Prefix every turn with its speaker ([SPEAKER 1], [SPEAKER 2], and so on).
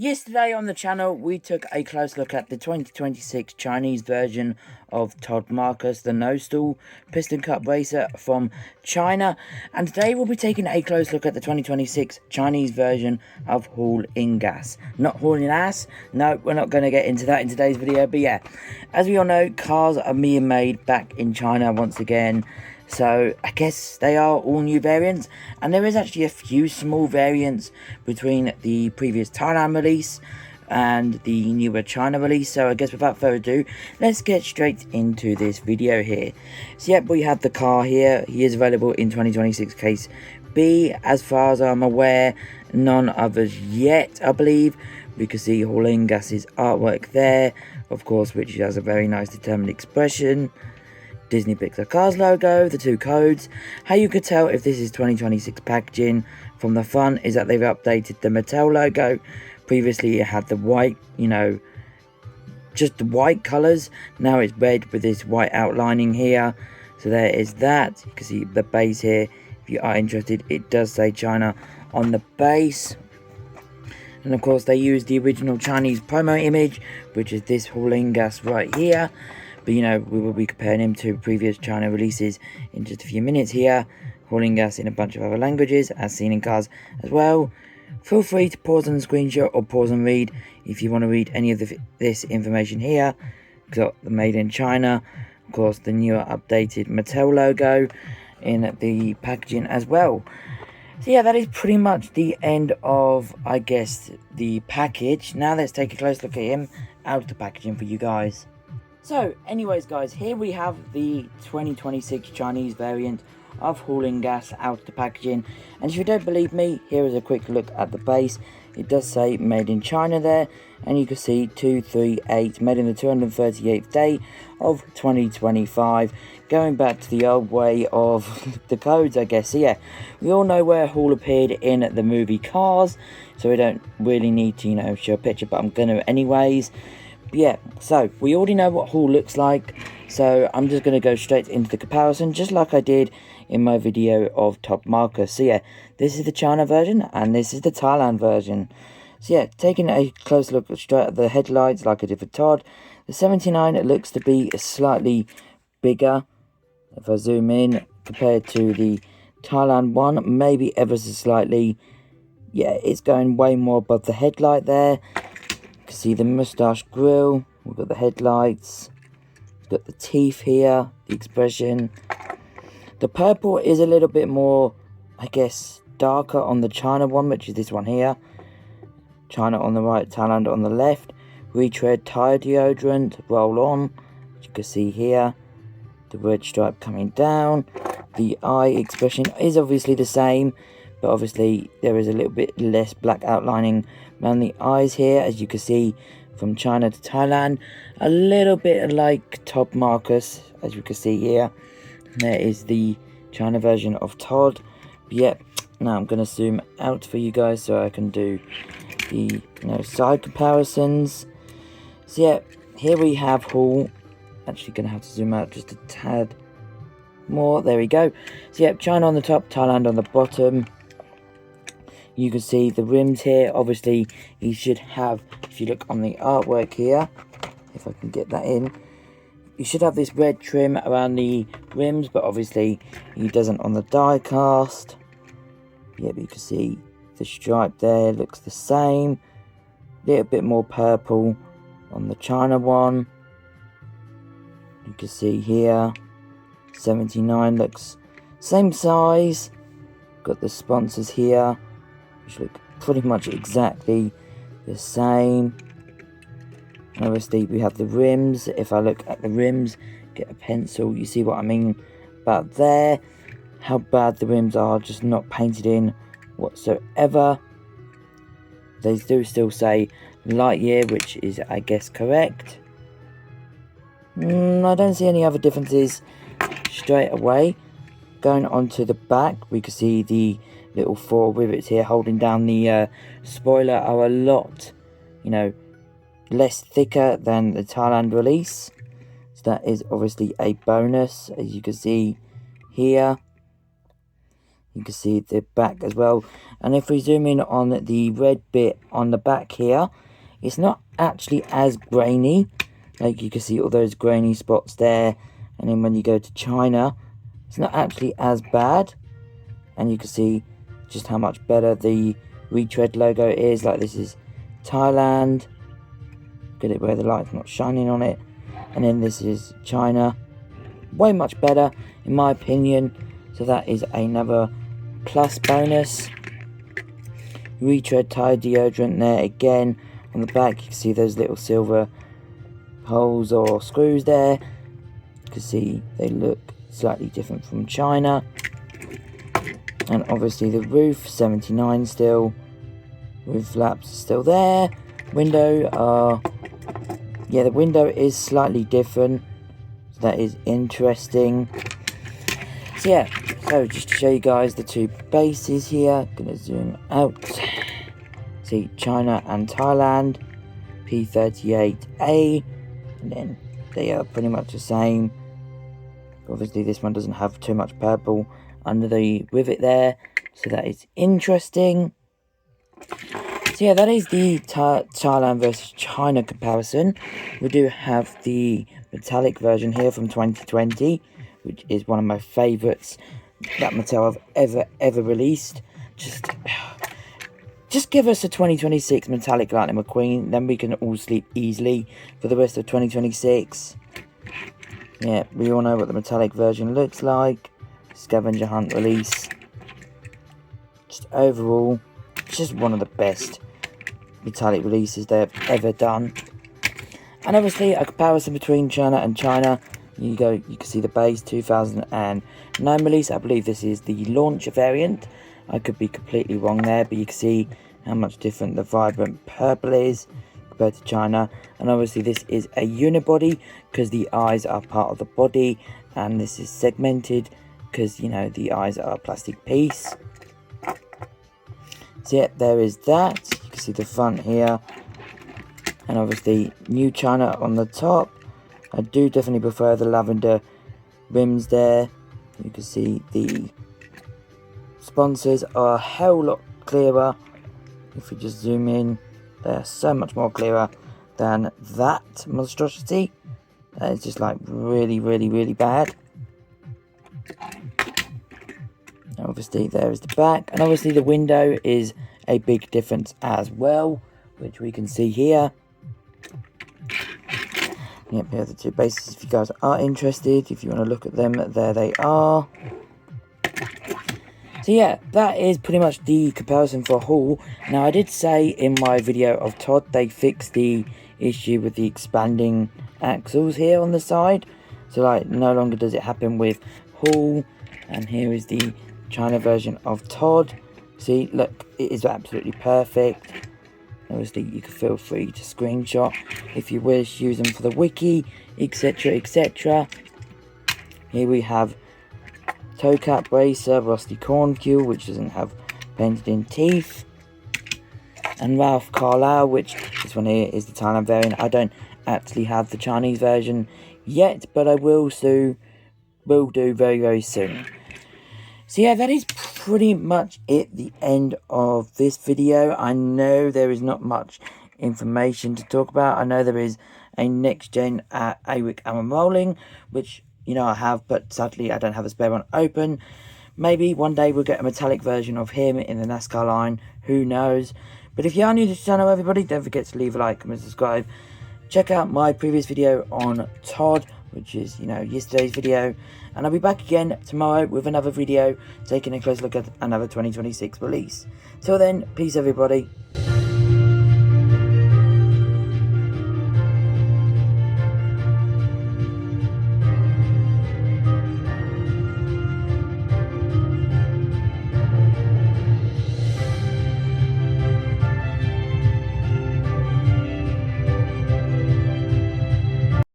[SPEAKER 1] Yesterday on the channel, we took a close look at the 2026 Chinese version of Todd Marcus, the no-stall Piston Cup racer from China. And today we'll be taking a close look at the 2026 Chinese version of Inngas. Not hauling ass. No, we're not going to get into that in today's video. But yeah, as we all know, cars are being made back in China once again. So I guess they are all new variants, and there is actually a few small variants between the previous Thailand release and the newer China release. So I guess without further ado, let's get straight into this video here. So yep, we have the car here. He is available in 2026 case B, as far as I'm aware. None others yet, I believe. We can see Inngas' artwork there, of course, which has a very nice determined expression. Disney Pixar Cars logo, the two codes. How you could tell if this is 2026 packaging from the front is that they've updated the Mattel logo. Previously it had the white, just the white colours. Now it's red with this white outlining here. So there is that. You can see the base here. If you are interested, it does say China on the base. And of course they use the original Chinese promo image, which is this Inngas right here. But we will be comparing him to previous China releases in just a few minutes here. Inngas in a bunch of other languages, as seen in cars as well. Feel free to pause on the screenshot or pause and read if you want to read any of this information here. Got the Made in China, of course the newer updated Mattel logo in the packaging as well. So yeah, that is pretty much the end of, I guess, the package. Now let's take a close look at him out of the packaging for you guys. So, anyways guys, here we have the 2026 Chinese variant of Inngas out of the packaging. And if you don't believe me, here is a quick look at the base. It does say Made in China there, and you can see 238, made in the 238th day of 2025. Going back to the old way of the codes, I guess. So yeah, we all know where Hall appeared in the movie Cars, so we don't really need to, show a picture, but I'm going to anyways. Yeah, so we already know what Hall looks like, so I'm just going to go straight into the comparison, just like I did in my video of Todd Marcus. So yeah, this is the China version, and this is the Thailand version. So yeah, taking a close look straight at the headlights, like I did for Todd, the 79, it looks to be slightly bigger, if I zoom in, compared to the Thailand one, maybe ever so slightly. Yeah, it's going way more above the headlight there. See the moustache grill, we've got the headlights, we've got the teeth here, the expression. The purple is a little bit more, I guess, darker on the China one, which is this one here. China on the right, Thailand on the left. Retread tire deodorant, roll on, as you can see here. The red stripe coming down. The eye expression is obviously the same, but obviously there is a little bit less black outlining around the eyes here, as you can see from China to Thailand. A little bit like Todd Marcus, as you can see here. There is the China version of Todd. But yep, now I'm going to zoom out for you guys so I can do the side comparisons. So yeah, here we have Hall. Actually going to have to zoom out just a tad more. There we go. So yep, China on the top, Thailand on the bottom. You can see the rims here. Obviously, he should have, if you look on the artwork here, if I can get that in, you should have this red trim around the rims, but obviously he doesn't on the die cast. Yep, you can see the stripe there looks the same. A little bit more purple on the China one. You can see here, 79 looks same size. Got the sponsors here, which look pretty much exactly the same. Obviously we have the rims. If I look at the rims, get a pencil, you see what I mean about there. How bad the rims are, just not painted in whatsoever. They do still say Lightyear, which is, I guess, correct. I don't see any other differences straight away. Going on to the back, we can see the little 4 rivets here holding down the spoiler are a lot, less thicker than the Thailand release. So that is obviously a bonus, as you can see here. You can see the back as well. And if we zoom in on the red bit on the back here, it's not actually as grainy. Like you can see all those grainy spots there. And then when you go to China, it's not actually as bad. And you can see just how much better the Retread logo is. Like this is Thailand. Get it where the light's not shining on it. And then this is China. Way much better in my opinion. So that is another plus bonus. Retread Thai deodorant there again. On the back you can see those little silver holes or screws there. You can see they look slightly different from China. And obviously the roof, 79 still. Roof flaps are still there. Window yeah, the window is slightly different. So that is interesting. So yeah, so just to show you guys the two bases here. Gonna zoom out. See China and Thailand. P38A. And then they are pretty much the same. Obviously this one doesn't have too much purple under the rivet there, so that is interesting. So yeah, that is the Thailand versus China comparison. We do have the metallic version here from 2020, which is one of my favourites that Mattel have ever released. Just give us a 2026 metallic Lightning McQueen, then we can all sleep easily for the rest of 2026. Yeah, we all know what the metallic version looks like. Scavenger hunt release. Just overall, just one of the best metallic releases they have ever done. And obviously a comparison between China and China. You can see the base 2009 release. I believe this is the launch variant. I could be completely wrong there, but you can see how much different the vibrant purple is compared to China. And obviously this is a unibody because the eyes are part of the body, and this is segmented because, you know, the eyes are a plastic piece. So yeah, there is that. You can see the front here. And obviously new China on the top. I do definitely prefer the lavender rims there. You can see the sponsors are a hell lot clearer. If we just zoom in, they're so much more clearer than that monstrosity. That is just like really bad. Obviously there is the back, and obviously the window is a big difference as well, which we can see here. Yep, here are the two bases if you guys are interested. If you want to look at them, there they are. So yeah, that is pretty much the comparison for a haul. Now I did say in my video of Todd, they fixed the issue with the expanding axles here on the side. So like no longer does it happen with haul. And here is the China version of Todd. See, look, it is absolutely perfect. Obviously you can feel free to screenshot if you wish, use them for the wiki, etc, etc. Here we have toe cap bracer, rusty cornfuel, which doesn't have painted in teeth, and Ralph Carlisle, which this one here is the Thailand variant. I don't actually have the Chinese version yet, but I will do very soon. So yeah, that is pretty much it, the end of this video. I know there is not much information to talk about. I know there is a next gen AWIC Amon Rolling, which, you know, I have, but sadly I don't have a spare one open. Maybe one day we'll get a metallic version of him in the NASCAR line, who knows. But if you are new to the channel, everybody, don't forget to leave a like, comment, subscribe. Check out my previous video on Todd, which is, you know, yesterday's video. And I'll be back again tomorrow with another video, taking a close look at another 2026 release. Till then, peace everybody.